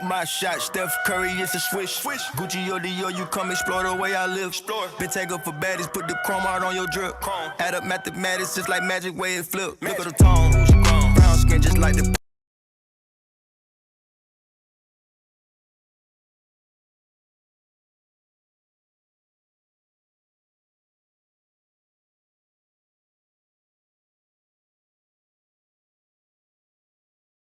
my shot. Steph Curry, it's a swish. Gucci or Dior, you come explore the way I live. Been taken for baddies, put the chrome out on your drip. Add up mathematics, just like magic way it flip. Look at the tone, brown skin just like the